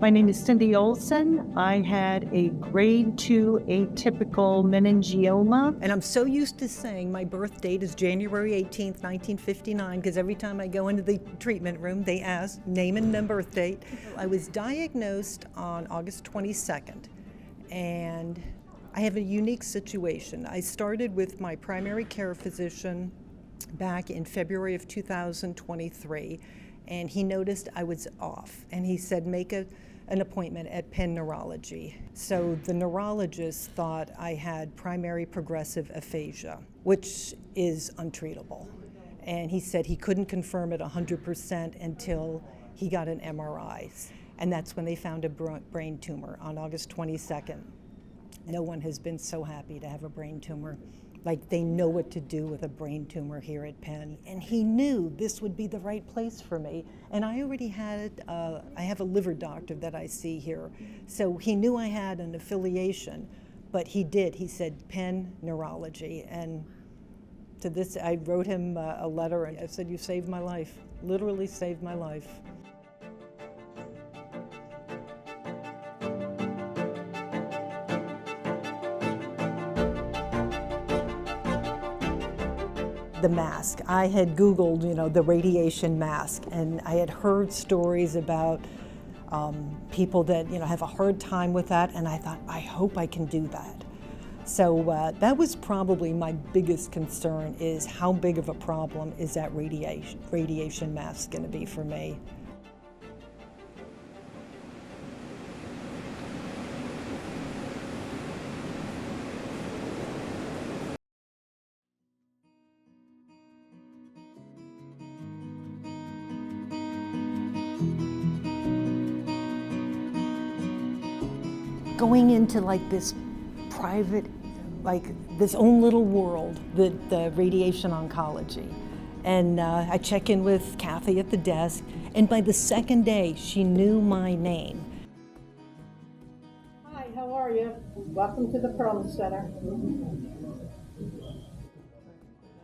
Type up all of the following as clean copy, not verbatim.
My name is Cindy Olson. I had a grade 2 atypical meningioma. And I'm so used to saying my birth date is January 18th, 1959, because every time I go into the treatment room, they ask name and then birth date. I was diagnosed on August 22nd, and I have a unique situation. I started with my primary care physician back in February of 2023, and he noticed I was off, and he said make an appointment at Penn Neurology. So the neurologist thought I had primary progressive aphasia, which is untreatable. And he said he couldn't confirm it 100% until he got an MRI. And that's when they found a brain tumor on August 22nd. No one has been so happy to have a brain tumor. Like, they know what to do with a brain tumor here at Penn. And he knew this would be the right place for me. And I already had, I have a liver doctor that I see here. So he knew I had an affiliation, but he did. He said Penn Neurology. And to this, I wrote him a letter and I said, you saved my life, literally saved my life. The mask. I had Googled, the radiation mask, and I had heard stories about people that, have a hard time with that, and I thought, I hope I can do that. So that was probably my biggest concern, is how big of a problem is that radiation mask going to be for me? Going into this private, this own little world, the radiation oncology. And I check in with Kathy at the desk, and by the second day, she knew my name. Hi, how are you? Welcome to the Perlman Center.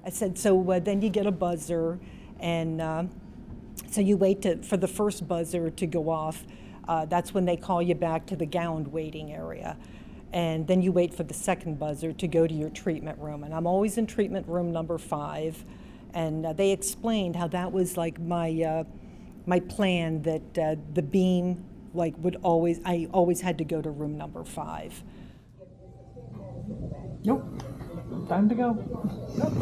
I said, so then you get a buzzer, and so you wait for the first buzzer to go off. That's when they call you back to the gowned waiting area. And then you wait for the second buzzer to go to your treatment room. And I'm always in treatment room number 5. And they explained how that was my plan, that the beam I always had to go to room number 5. Nope. Time to go. Nope.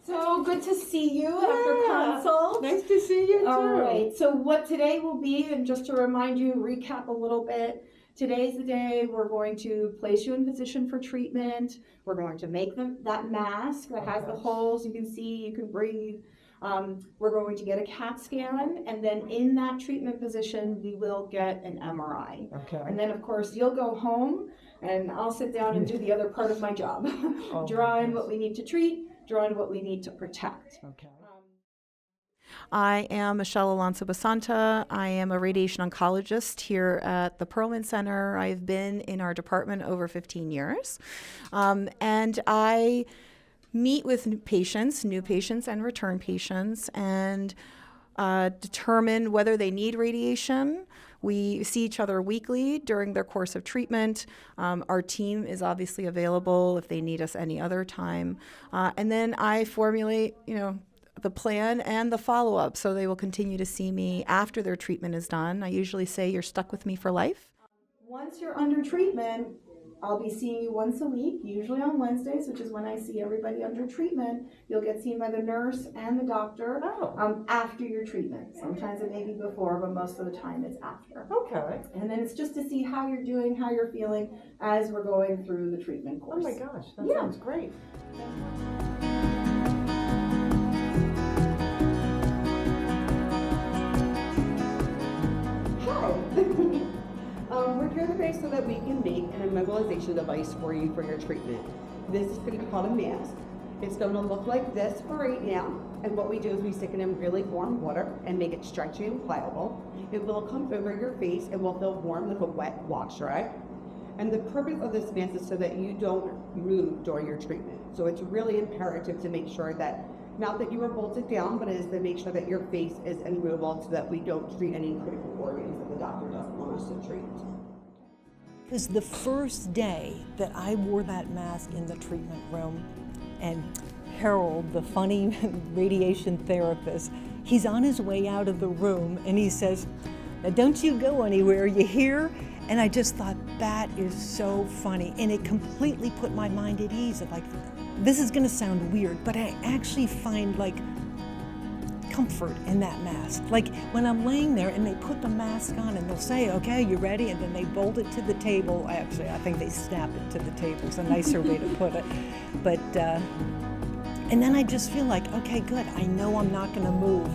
So good to see you after consult. Nice to see you too. All right, so what today will be, and just to remind you, recap a little bit, today's the day we're going to place you in position for treatment. We're going to make that mask that has the holes you can see, you can breathe. We're going to get a CAT scan, and then in that treatment position, we will get an MRI. Okay. And then, of course, you'll go home, and I'll sit down and do the other part of my job. Draw in what we need to treat, draw in what we need to protect. Okay. I am Michelle Alonso Basanta. I am a radiation oncologist here at the Perlman Center. I've been in our department over 15 years. And I meet with new patients and return patients, and determine whether they need radiation. We see each other weekly during their course of treatment. Our team is obviously available if they need us any other time. And then I formulate, the plan and the follow-up, so they will continue to see me after their treatment is done. I usually say you're stuck with me for life. Once you're under treatment, I'll be seeing you once a week, usually on Wednesdays, which is when I see everybody under treatment. You'll get seen by the nurse and the doctor after your treatment. Sometimes it may be before, but most of the time it's after. Okay. And then it's just to see how you're doing, how you're feeling as we're going through the treatment course. Oh my gosh, that sounds great. We're here today so that we can make an immobilization device for you for your treatment. This is going to be called a mask. It's going to look like this for right now, and what we do is we stick it in really warm water and make it stretchy and pliable. It will come over your face and will feel warm like a wet wash, right? And the purpose of this mask is so that you don't move during your treatment. So it's really imperative to make sure that, not that you are bolted down, but it is to make sure that your face is immovable so that we don't treat any critical organs that the doctor doesn't want us to treat. Because the first day that I wore that mask in the treatment room, and Harold, the funny radiation therapist, he's on his way out of the room and he says, "Now don't you go anywhere, you hear?" And I just thought, that is so funny. And it completely put my mind at ease. Like, this is gonna sound weird, but I actually find like comfort in that mask. Like when I'm laying there and they put the mask on and they'll say, "Okay, you ready?" And then they bolt it to the table. Actually, I think they snap it to the table. It's a nicer way to put it. But, and then I just feel like, okay, good. I know I'm not gonna move.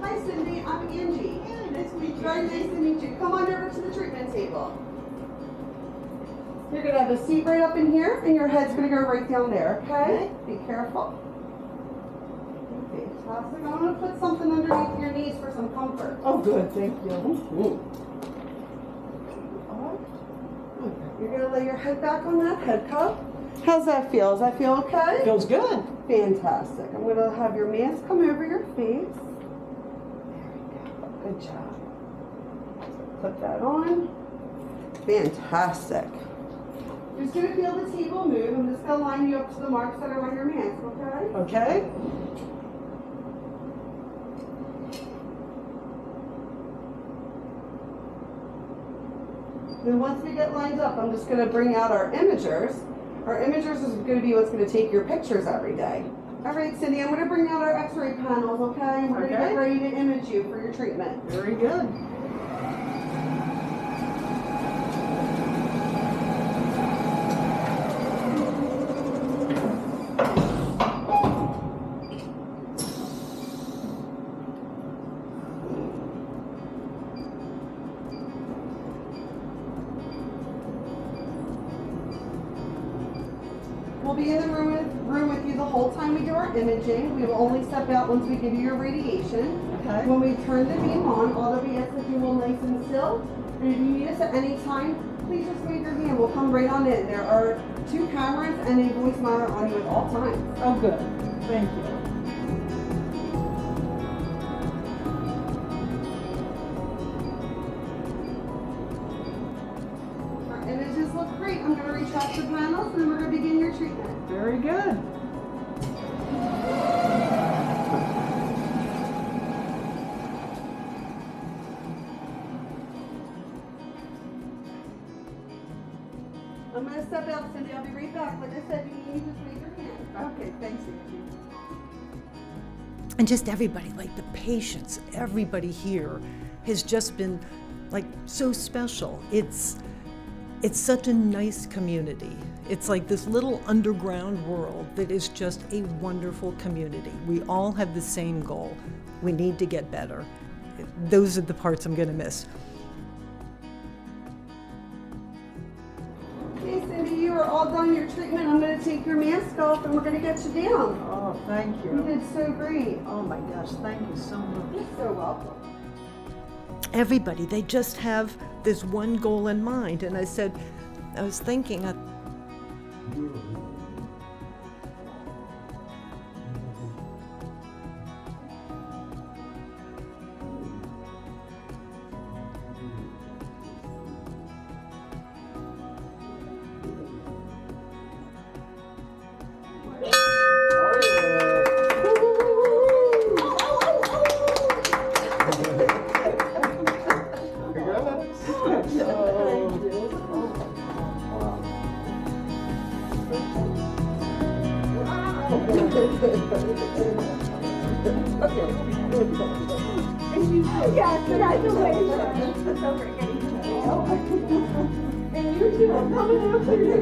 Hi Cindy, I'm Angie. Hey, nice to meet you. Very nice to meet you. Come on over to the treatment table. You're gonna have a seat right up in here, and your head's gonna go right down there, okay? Be careful. Fantastic. I'm gonna put something underneath your knees for some comfort. Oh, good, thank you. You're gonna lay your head back on that head cup. How's that feel? Does that feel okay? Feels good. Fantastic. I'm gonna have your mask come over your face. Good job. Put that on. Fantastic. You're just gonna feel the table move. I'm just gonna line you up to the marks that are on your mask, okay? Okay. Then once we get lined up, I'm just gonna bring out our imagers. Our imagers is gonna be what's gonna take your pictures every day. All right, Cindy, I'm gonna bring out our x-ray panels, okay? We're gonna Okay. get ready to image you for your treatment. Very good. We'll be in the room with you the whole time we do our imaging. We will only step out once we give you your radiation. Okay. When we turn the beam on, all that we ask that you will nice and still. And if you need us at any time, please just wave your hand. We'll come right on in. There are 2 cameras and a voice monitor on you at all times. Oh, good. Thank you. Our images look great. I'm going to retract the panels and then we're going to begin your treatment. Very good. I'm going to step out, Cindy. I'll be right back. Like I said, you need to just wave your hand. Okay, thanks, Angie. And just everybody, like the patients, everybody here has just been like so special. It's such a nice community. It's like this little underground world that is just a wonderful community. We all have the same goal. We need to get better. Those are the parts I'm gonna miss. Okay, Cindy, you are all done your treatment. I'm going to take your mask off and we're going to get you down. Oh, thank You you. did so great. Oh my gosh, thank you so much. You're so welcome. Everybody, they just have this one goal in mind. And I was thinking, Yes, congratulations. That's so great getting to know you. And you too. I'm coming after you.